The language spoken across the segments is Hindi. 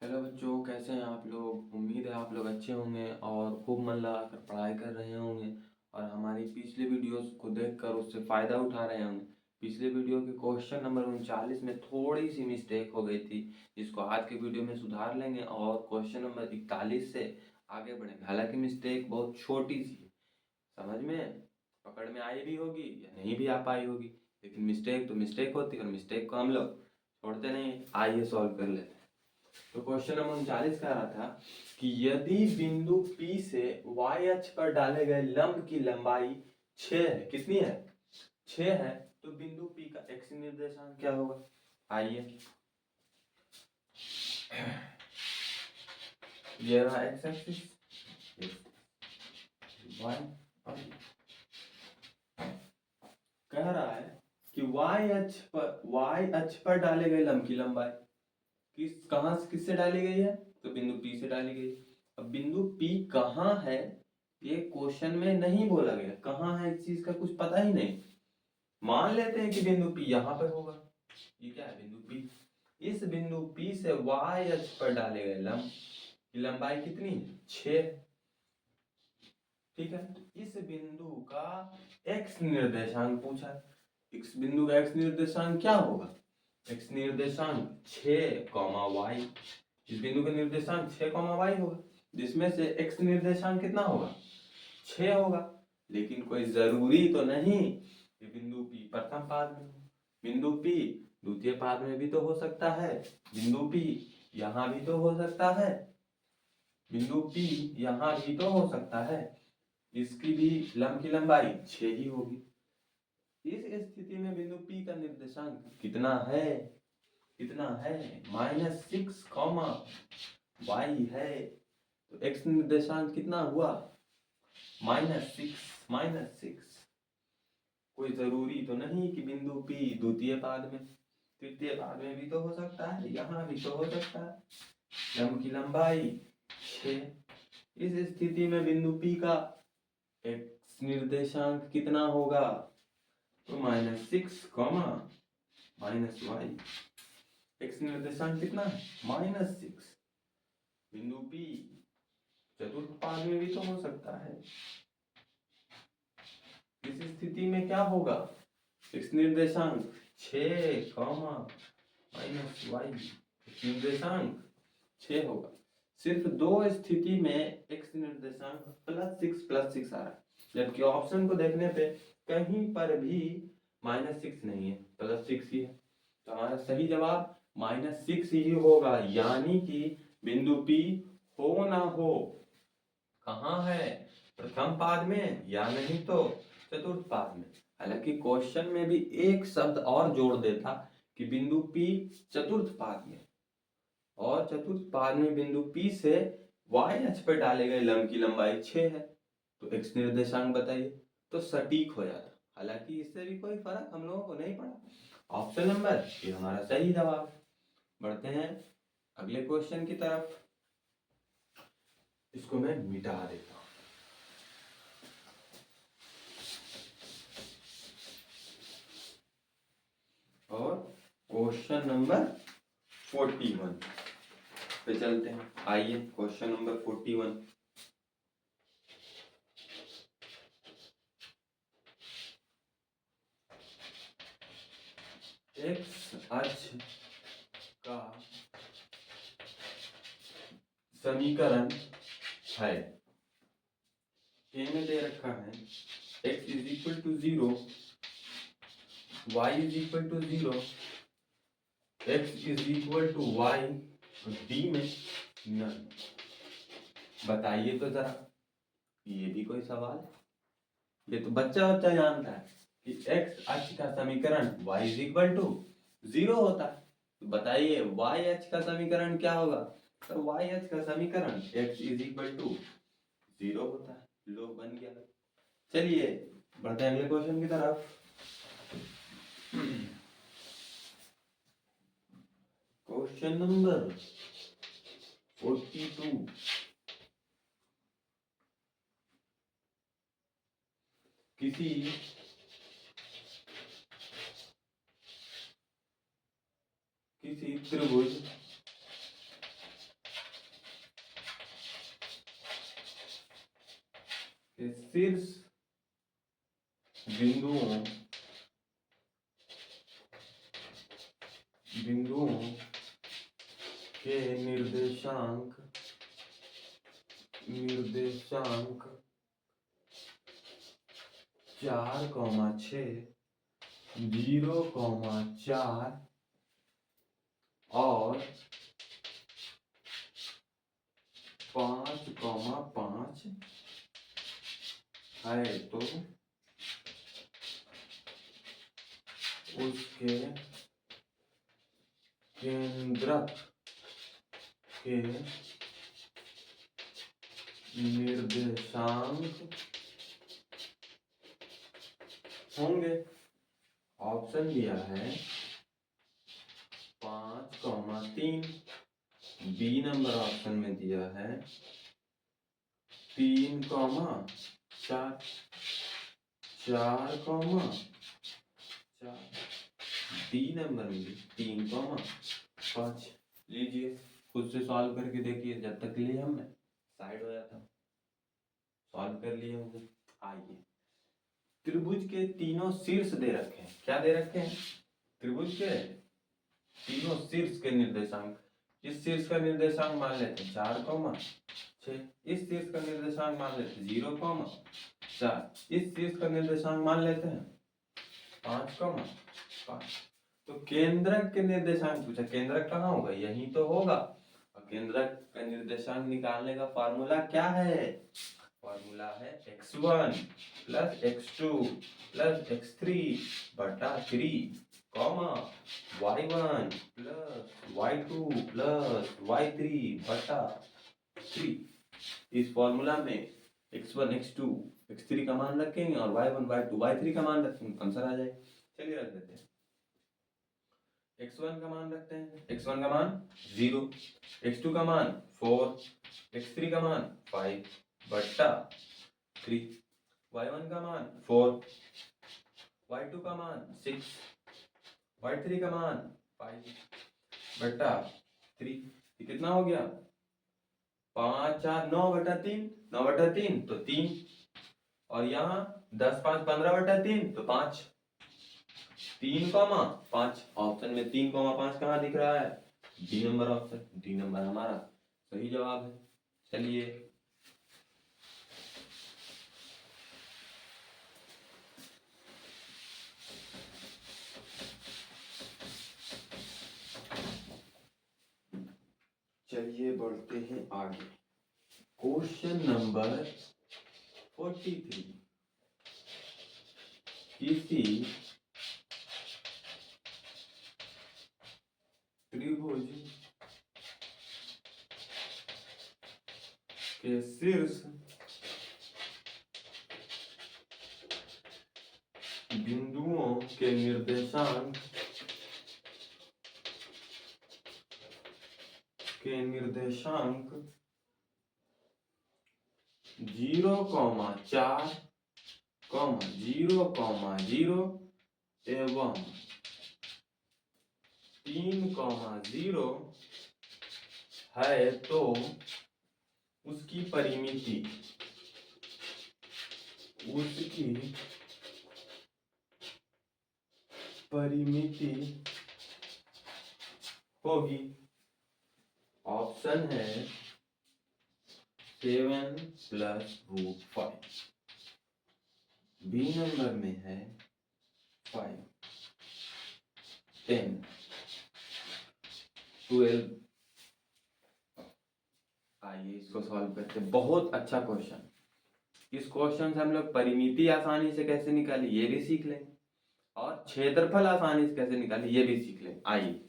हेलो बच्चों, कैसे हैं आप लोग। उम्मीद है आप लोग अच्छे होंगे और खूब मन लगाकर पढ़ाई कर रहे होंगे और हमारी पिछले वीडियोस को देखकर उससे फ़ायदा उठा रहे होंगे। पिछले वीडियो के क्वेश्चन नंबर 39 में थोड़ी सी मिस्टेक हो गई थी, जिसको आज के वीडियो में सुधार लेंगे और क्वेश्चन नंबर 41 से आगे बढ़ेंगे। हालांकि मिस्टेक बहुत छोटी सी है, समझ में पकड़ में आई भी होगी या नहीं भी आ पाई होगी, लेकिन मिस्टेक तो मिस्टेक होती है और मिस्टेक को हम लोग छोड़ते नहीं। आइए सॉल्व कर लेते हैं। तो क्वेश्चन नंबर 39 कह रहा था कि यदि बिंदु P से y अक्ष पर डाले गए लंब की लंबाई 6 है, कितनी है 6 है, तो बिंदु P का x निर्देशांक क्या होगा। आइए, ये रहा x एक्सिस, y कह रहा है कि y अक्ष पर डाले गए लंब की लंबाई किससे डाली गई है, तो बिंदु P से डाली गई। अब बिंदु P कहाँ है ये क्वेश्चन में नहीं बोला गया, कहाँ है इस चीज का कुछ पता ही नहीं। मान लेते हैं कि बिंदु P यहाँ पर होगा। ये क्या है, बिंदु P। इस बिंदु P से y अक्ष पर डाले गए लंब की लंबाई कितनी है, 6। ठीक है, इस बिंदु का x निर्देशांक पूछा है। इस बिंदु का x निर्देशांक क्या होगा, x निर्देशांक 6, y। इस बिंदु का निर्देशांक 6, y होगा, जिसमें से x निर्देशांक कितना होगा, 6 होगा। लेकिन कोई जरूरी तो नहीं कि बिंदु P प्रथम पाद में हो, बिंदु P द्वितीय पाद में भी तो हो सकता है, बिंदु P यहाँ भी तो हो सकता है, बिंदु P यहाँ भी तो हो सकता है। इसकी भी लंब की लंबाई 6 ही होगी। इस स्थिति में बिंदु P का निर्देशांक कितना है, कितना है, -6, y है, तो x निर्देशांक कितना हुआ, -6। कोई जरूरी तो नहीं कि बिंदु P द्वितीय पाद में, तृतीय पाद में भी तो हो सकता है, यहाँ भी तो हो सकता है। लंब की लंबाई 6। इस स्थिति में बिंदु P का x निर्देशांक कितना होगा, तो -6, y। x निर्देशांक कितना है, -6। बिंदु P चतुर्थ पाद में भी तो हो सकता है। इस स्थिति में क्या होगा, x निर्देशांक 6, y। निर्देशांक 6 होगा। सिर्फ दो स्थिति में x निर्देशांक +6 आ रहा है, जबकि ऑप्शन को देखने पे कहीं पर भी -6 नहीं है, +6 ही है। तो हमारा सही जवाब -6 ही होगा, यानी कि बिंदु P हो ना हो कहाँ है, प्रथम पाद में या नहीं तो चतुर्थ पाद में। हालांकि क्वेश्चन में भी एक शब्द और जोड़ देता कि बिंदु P चतुर्थ पाद में, और चतुर्थ पाद में बिंदु P से y अक्ष पर डाले गए लंब की लंबाई 6 है, तो x निर्देशांक बताइए, तो सटीक हो जाता। हालांकि इससे भी कोई फर्क हम लोगों को नहीं पड़ा। ऑप्शन नंबर ये हमारा सही जवाब। बढ़ते हैं अगले क्वेश्चन की तरफ। इसको मैं मिटा देता हूं। और क्वेश्चन नंबर 41 पे चलते हैं। आइए, क्वेश्चन नंबर 41। एक्स अक्ष का समीकरण है, ए में दे रखा है x is equal to 0, y is equal to 0, x is equal to y, D में नन। बताइए तो जरा, ये भी कोई सवाल है, ये तो बच्चा बच्चा जानता है कि x अक्ष का समीकरण y इज इक्वल टू 0 होता है। तो बताइए y अक्ष का समीकरण क्या होगा, तो y अक्ष का समीकरण x इज इक्वल टू 0 होता है। लो, बन गया। चलिए बढ़ते हैं अगले क्वेश्चन की तरफ। Question number 42। किसी त्रिभुज के शीर्ष बिंदुओं के निर्देशांक 4,6, 0,4 और 5,5 है तो उसके केंद्रक के निर्देशांक होंगे। ऑप्शन दिया है 5,3, बी नंबर ऑप्शन में दिया है 3,4, 4,4, डी नंबर में 3,5। लीजिए खुद से सॉल्व करके देखिए, जब तक लिए हमने साइड हो जाता, सॉल्व कर लिए होंगे। आइए, त्रिभुज के तीनों शीर्ष दे रखे हैं। क्या दे रखे हैं? त्रिभुज के तीनों शीर्ष के निर्देशांक। इस शीर्ष का निर्देशांक मान लेते हैं 4,6, इस शीर्ष का निर्देशांक मान लेते हैं 0,4, इस शीर्ष का निर्देशांक मान लेते हैं 5,5। तो केंद्रक के निर्देशांक पूछा, केंद्रक कहाँ होगा? यही तो होगा। और केंद्रक का निर्देशांक निकालने का फॉर्मूला क्या है? फॉर्मूला है x1 plus x2 plus x3 बटा 3, y1 plus y2 plus y3 बटा 3। इस फॉर्मूला में x1 x2 x3 का मान रखेंगे और y1 y2 y3 का मान रखेंगे, आंसर आ जाएगा। चलिए रख देते हैं। x1 का मान रखते हैं, x1 का मान 0, x2 का मान 4, x3 का मान 5 बट्टा 3, y1 का मान 4, y2 का मान 6, y3 का मान 5 बट्टा 3। ये कितना हो गया? 5 4 9 बटा 3, 9 बटा 3 तो 3, और यहाँ 10 5 15 बटा 3 तो 5, 3,5। ऑप्शन में 3,5 कहाँ दिख रहा है? D number option, D number हमारा सही जवाब है। चलिए बढ़ते हैं आगे। Question number 43। किसी त्रिभुज के शीर्ष बिंदुओं के निर्देशांक 0,4, 0,0 एवं 3,0 है तो उसकी परिमिति होगी। ऑप्शन है 7 प्लस रूट 5, बी नंबर में है 5, 10, 12। आइए इसको सॉल्व करते हैं। बहुत अच्छा क्वेश्चन। इस क्वेश्चन से हम लोग परिमिति आसानी से कैसे निकाली ये भी सीख लेंगे, और क्षेत्रफल आसानी से कैसे निकाली ये भी सीख लेंगे। आइए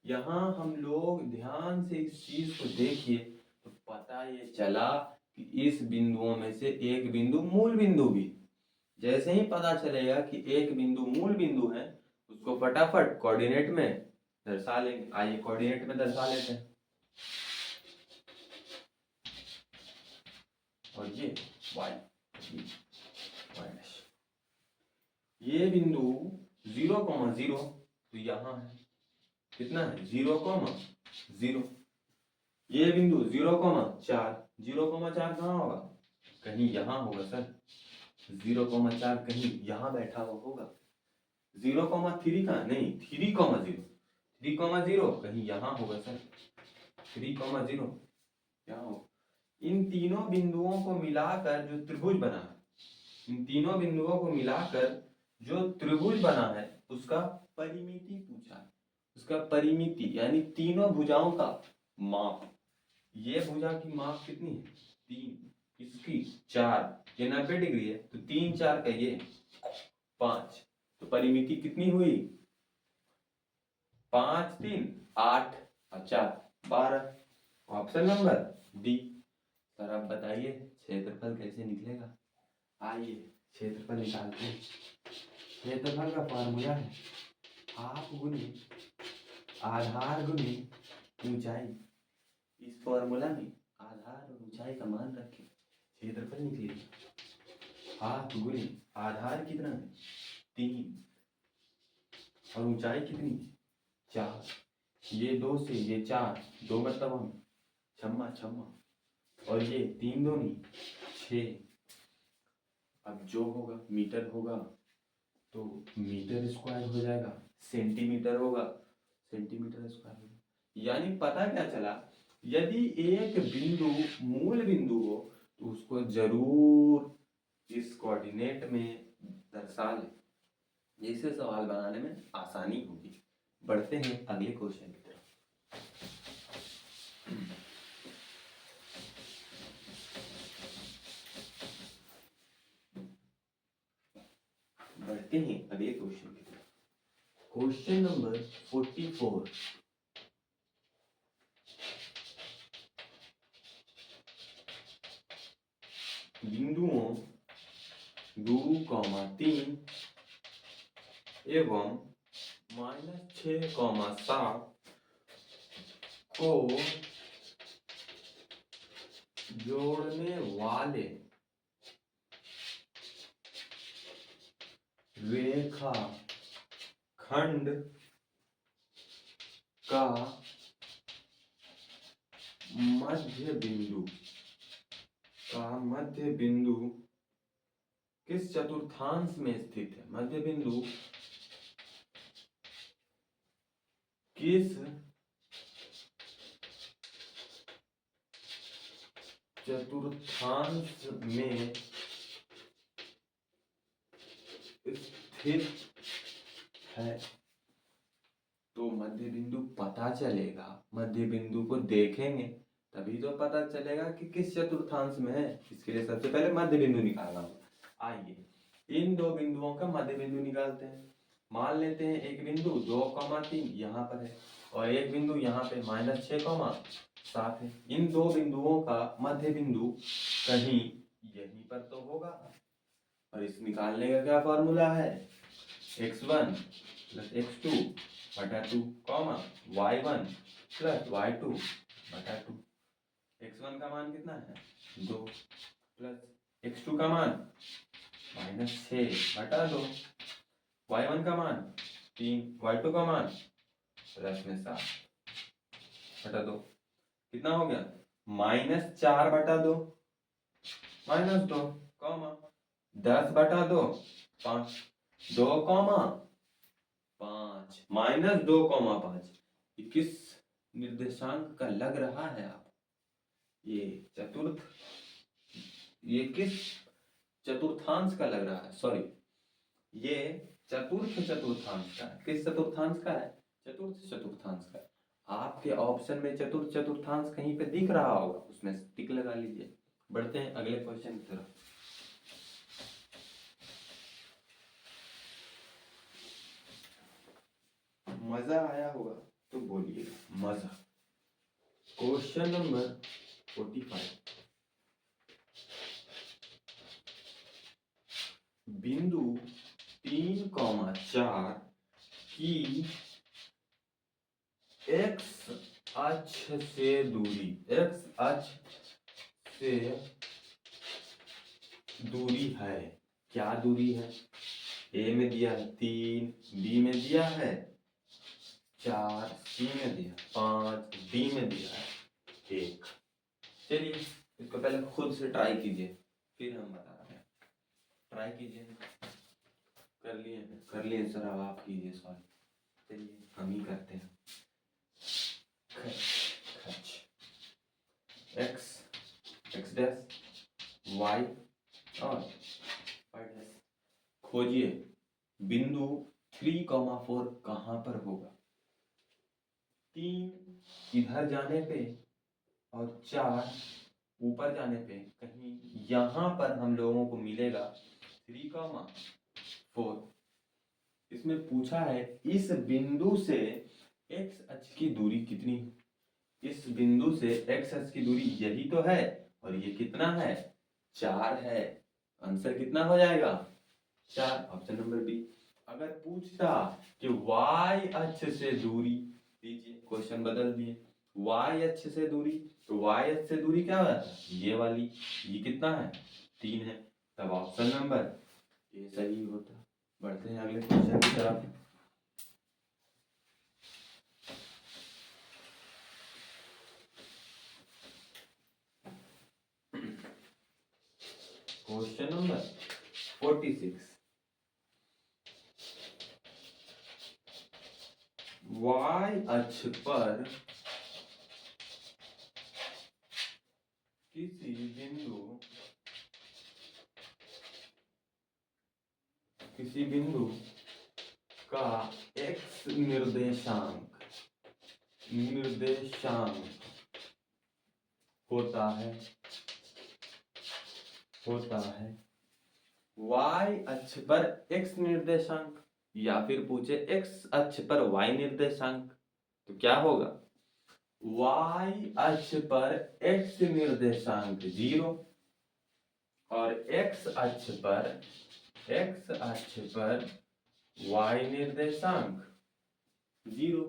यहाँ हम लोग ध्यान से इस चीज को देखिए तो पता ये चला कि इस बिंदुओं में से एक बिंदु मूल बिंदु भी। जैसे ही पता चलेगा कि एक बिंदु मूल बिंदु है, उसको फटाफट कोऑर्डिनेट में दर्शा लेंगे। आइए कोऑर्डिनेट में दर्शा लेते हैं। और ये y, ये बिंदु 0,0 तो यहाँ है, कितना है? 0,0। ये बिंदु 0,4, 0,4 कहाँ होगा? कहीं यहाँ होगा सर, 0,4 कहीं यहाँ बैठा हुआ होगा। 0,3 कहाँ, नहीं 3,0, 3,0 कहीं यहाँ होगा सर, 3,0 यहाँ हो। इन तीनों बिंदुओं को मिलाकर जो त्रिभुज बना है, इन तीनों बिंदुओं को मिलाकर जो त्रिभुज बना है उसका परिमिति पूछा है। उसका परिमिति यानी तीनों भुजाओं का माप। ये भुजा की माप कितनी है, 3, इसकी 4, ये 90 डिग्री है तो 3 4 का ये 5, तो परिमिति कितनी हुई, 5 3 8 और 4 12। Option number D. सर आप बताइए क्षेत्रफल कैसे निकलेगा। आइए क्षेत्रफल निकालते हैं। क्षेत्रफल का फॉर्मूला है हाफ गुने आधार गुने ऊंचाई। इस फॉर्मूला में आधार और ऊंचाई का मान रखें, क्षेत्रफल निकलेगा। हाफ गुने आधार कितना है 3 और ऊंचाई कितनी 4, ये 2 से ये 4, 2 मतलब हम छम्मा छम्मा, और ये 3 दूनी 6। अब जो होगा मीटर होगा तो मीटर स्क्वायर हो जाएगा, सेंटीमीटर होगा सेंटीमीटर स्क्वायर होगा। यानी पता क्या चला, यदि एक बिंदु मूल बिंदु हो तो उसको जरूर इस कोऑर्डिनेट में दर्शा ले, इससे सवाल बनाने में आसानी होगी। बढ़ते हैं अगले क्वेश्चन की तरफ। बढ़ते हैं अगले क्वेश्चन की तरफ। Question number 44। बिंदुओं 2,3 एवं -6,7 को जोड़ने वाले रेखा खंड का मध्य बिंदु किस चतुर्थांश में स्थित है। मध्य बिंदु किस चतुर्थांश में स्थित है। तो मध्य बिंदु पता चलेगा, मध्य बिंदु को देखेंगे तभी तो पता चलेगा कि किस चतुर्थांश में है। इसके लिए सबसे पहले मध्य बिंदु निकालना होगा। आइए इन दो बिंदुओं का मध्य बिंदु निकालते हैं। मान लेते हैं एक बिंदु 2,3 यहाँ पर है और एक बिंदु यहाँ पे -6,7 है। इन दो बिंदुओं का मध्य बिंदु कहीं यहीं पर तो होगा, और इस निकालने का क्या फॉर्मूला है, x1 + x2 बटा 2, y1 + y2 बटा 2। x1 का मान कितना है 2 प्लस x2 का मान -6 बटा 2, y1 का मान 3, y2 का मान +7 बटा 2। कितना हो गया, -4 बटा 2 -2, 10 बटा 2 5, 2, 5 -2,5। ये किस निर्देशांक का लग रहा है आप, ये किस चतुर्थांश का लग रहा है, सॉरी ये चतुर्थांश का है। किस चतुर्थांश का है, चतुर्थ चतुर्थांश का। आपके ऑप्शन में चतुर्थांश कहीं पे दिख रहा होगा, उसमें टिक लगा लीजिए। बढ़ते हैं अगले क्वेश्चन की तरफ। मजा आया होगा तो बोलिएगा मजा। Question number 45। बिंदु 3,4 की x अक्ष से दूरी है। क्या दूरी है, ए में दिया है 3, बी में दिया है 4, सी में दिया 5, डी में दिया है 1। चलिए इसको पहले खुद से ट्राई कीजिए। फिर हम बता रहे हैं, ट्राई कीजिए। कर लिए सर, अब आप कीजिए सॉल्व। चलिए हम ही करते हैं। खच एक्स डैश वाई और वाई डैश। खोजिए बिंदु 3,4 कहाँ पर होगा। 3 इधर जाने पे और 4 ऊपर जाने पे कहीं यहाँ पर हम लोगों को मिलेगा 3,4। इसमें पूछा है इस बिंदु से x अक्ष की दूरी कितनी है। इस बिंदु से x अक्ष की दूरी यही तो है, और ये कितना है, 4 है। आंसर कितना हो जाएगा, 4, ऑप्शन नंबर बी। अगर पूछता कि y अक्ष से दूरी दीजिए, क्वेश्चन बदल दिए, y अक्ष से दूरी, तो y अक्ष से दूरी क्या है, ये वाली, ये कितना है, 3 है, तब ऑप्शन नंबर ए सही होता। बढ़ते हैं अगले क्वेश्चन की तरफ। Question number 46। y अक्ष पर किसी बिंदु का x निर्देशांक होता है y अक्ष पर x निर्देशांक, या फिर पूछे x अक्ष पर y निर्देशांक, तो क्या होगा, y अक्ष पर x निर्देशांक 0 और x अक्ष पर y निर्देशांक 0।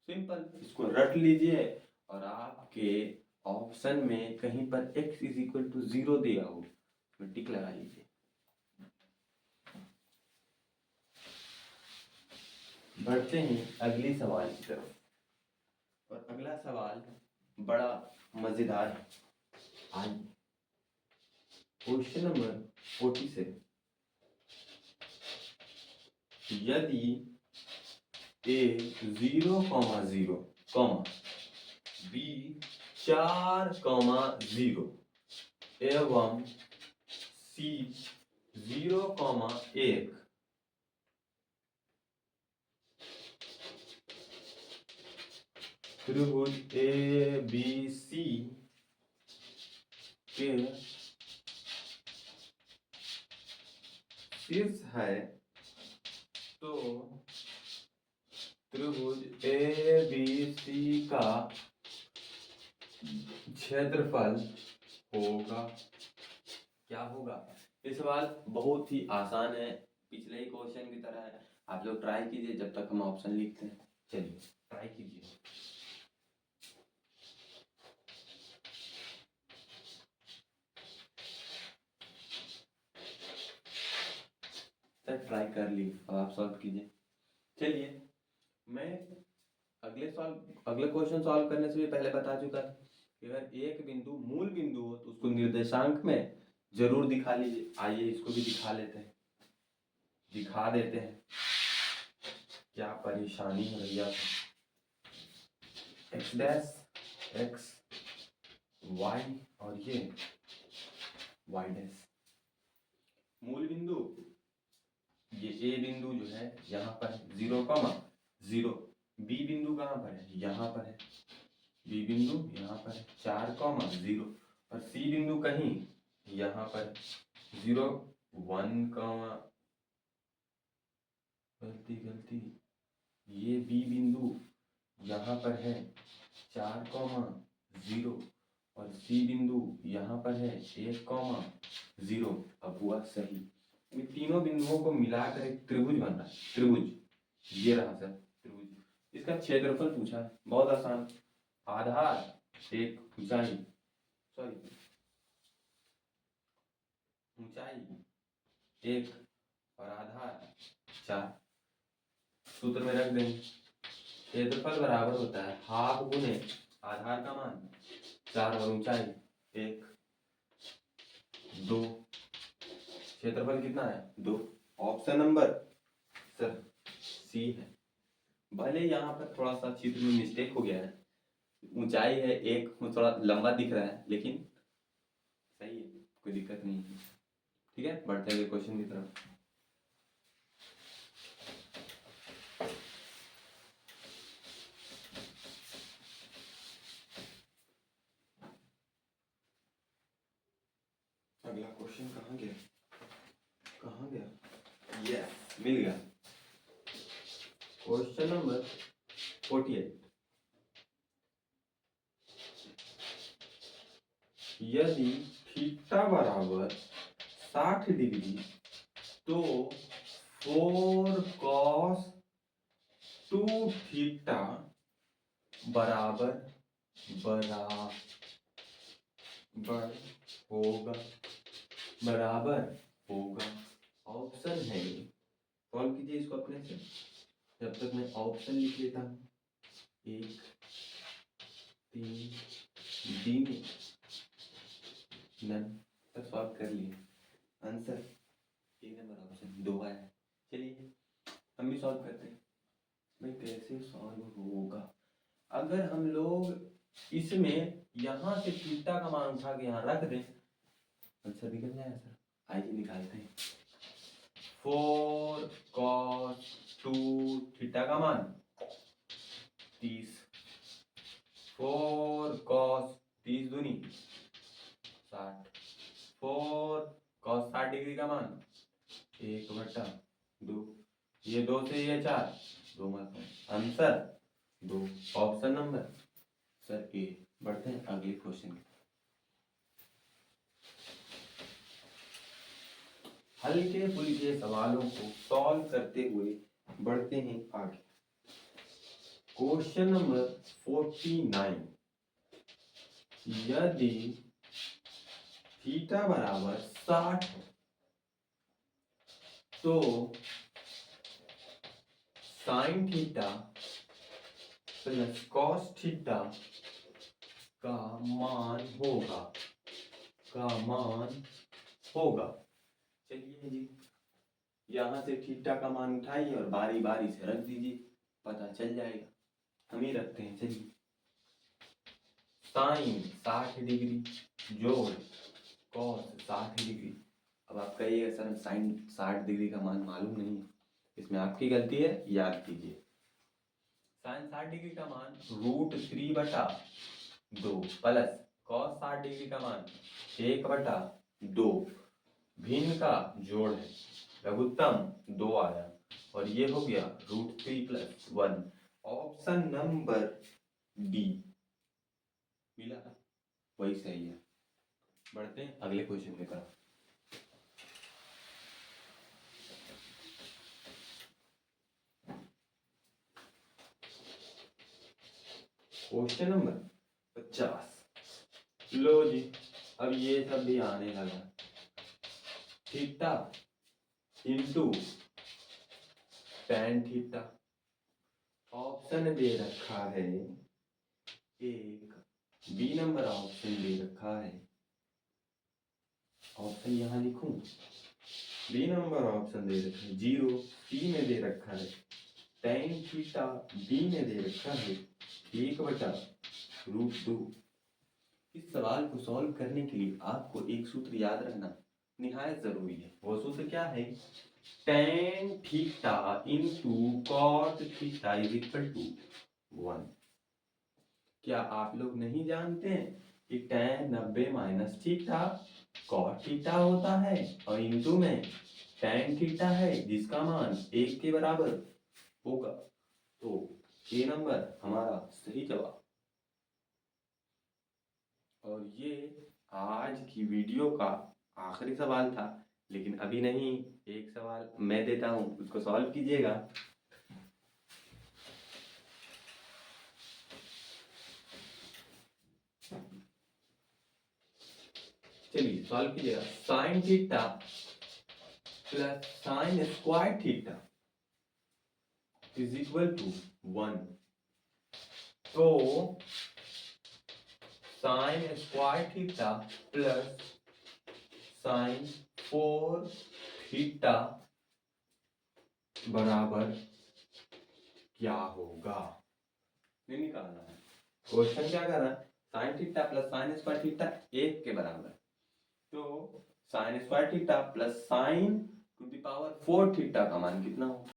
सिंपल, इसको रट लीजिए और आपके ऑप्शन में कहीं पर x इज इक्वल टू 0 दिया हो, टिक लगा लीजिए। बढ़ते हैं अगली सवाल की तरफ, और अगला सवाल बड़ा मजेदार है। आइए क्वेश्चन नंबर 47। यदि a 0,0 b 4,0 एवं c 0,1 त्रिभुज ABC के शीर्ष है, तो त्रिभुज ABC का क्षेत्रफल होगा, क्या होगा। ये सवाल बहुत ही आसान है, पिछले ही क्वेश्चन की तरह है। आप लोग ट्राई कीजिए जब तक हम ऑप्शन लिखते हैं। चलिए ट्राई कीजिए। ट्राई कर ली, अब आप सॉल्व कीजिए। चलिए, मैं अगले क्वेश्चन सॉल्व करने से भी पहले बता चुका था कि अगर एक बिंदु मूल बिंदु हो तो उसको निर्देशांक में जरूर दिखा लीजिए। आइए इसको भी दिखा देते हैं। क्या परेशानी है भैया, x डैश x y और ये y डैश। मूल बिंदु ये a बिंदु जो है यहाँ पर 0,0, b बिंदु कहाँ पर है, यहाँ पर है, b बिंदु यहाँ पर है 4,0 और c बिंदु कहीं यहाँ पर 0,1, गलती ये b बिंदु यहाँ पर है 4,0 और c बिंदु यहाँ पर है 1,0। अब हुआ सही। इन तीनों बिंदुओं को मिलाकर एक त्रिभुज बन रहा है। त्रिभुज ये रहा सर, त्रिभुज। इसका क्षेत्रफल पूछा है, बहुत आसान। आधार एक, ऊंचाई 1 और आधार 4। सूत्र में रख देंगे, क्षेत्रफल बराबर होता है हाफ गुने आधार का मान 4 और ऊंचाई 1, 2 क्षेत्रफल कितना है 2। ऑप्शन नंबर सर सी है। भले यहाँ पर थोड़ा सा चित्र में मिस्टेक हो गया है, ऊंचाई है 1, थोड़ा लंबा दिख रहा है, लेकिन सही है, कोई दिक्कत नहीं है। ठीक है, बढ़ते हैं क्वेश्चन की तरफ। अगला क्वेश्चन कहाँ गया? यस, मिल गया। Question number 48। यदि थीटा बराबर 60 डिग्री तो 4 cos 2 थीटा बराबर होगा। ऑप्शन है, सॉल्व कीजिए इसको अपने से, जब तक मैं ऑप्शन लिख लेता हूँ। 1 3 डी में नन तक सॉल्व कर लिए। आंसर ए नंबर ऑप्शन 2 आया। चलिए हम भी सॉल्व करते हैं। भाई कैसे सॉल्व होगा? अगर हम लोग इसमें यहाँ से थीटा का मान उठा के यहाँ रख दें, आंसर निकल जाएगा सर। आइए निकालते हैं। 4 cos 2 थीटा का मान 30। 4 cos 30 दूनी 60। 4 cos 60 डिग्री का मान 1/2। ये 2 से ये 4, 2 मत आंसर 2। ऑप्शन नंबर सर ए। बढ़ते हैं अगले क्वेश्चन की। हल्के फुल्के सवालों को सॉल्व करते हुए बढ़ते हैं आगे। Question number 49। यदि थीटा बराबर 60 तो sine theta plus cos theta का मान होगा। चलिए जी, यहाँ से थीटा का मान उठाइए और बारी बारी से रख दीजिए, पता चल जाएगा। हम ही रखते हैं। चलिए, साइन 60 डिग्री जोड़ कॉस 60 डिग्री। अब आप कहिएगा सर साइन 60 डिग्री का मान मालूम नहीं है, इसमें आपकी गलती है, याद कीजिए। साइन 60 डिग्री का मान √3/2 प्लस कॉस 60 डिग्री का मान 1/2। भिन्न का जोड़ है, लघुत्तम 2 आया और ये हो गया √3 + 1। ऑप्शन नंबर डी मिला, वही सही है। बढ़ते हैं अगले क्वेश्चन की तरफ। Question number 50। लो जी, अब ये सब भी आने लगा। Theta into tan theta. Option दे रखा है एक, बी नंबर ऑप्शन दे रखा है। ऑप्शन यहाँ लिखूं, बी नंबर ऑप्शन दे रखा है 0, सी में दे रखा है tan थीटा, बी में दे रखा है 1/√2। इस सवाल को सॉल्व करने के लिए आपको एक सूत्र याद रखना निहायत जरूरी है। वो सूत्र क्या है? tan theta into cot theta = 1। क्या आप लोग नहीं जानते हैं कि tan 90 - थीटा cot थीटा होता है और इंटू में tan थीटा है जिसका मान 1 के बराबर होगा। तो ए नंबर हमारा सही जवाब। और ये आज की वीडियो का आखिरी सवाल था, लेकिन अभी नहीं, एक सवाल मैं देता हूं, उसको सॉल्व कीजिएगा। चलिए सॉल्व कीजिएगा। Sine theta plus sine square theta = 1। तो sine square theta plus sign 4 theta बराबर क्या होगा, नहीं निकालना है। क्वेश्चन क्या कर रहा है, sine theta plus sine square theta 1 के बराबर, तो sine square theta plus sign to the power 4 theta का मान कितना होगा।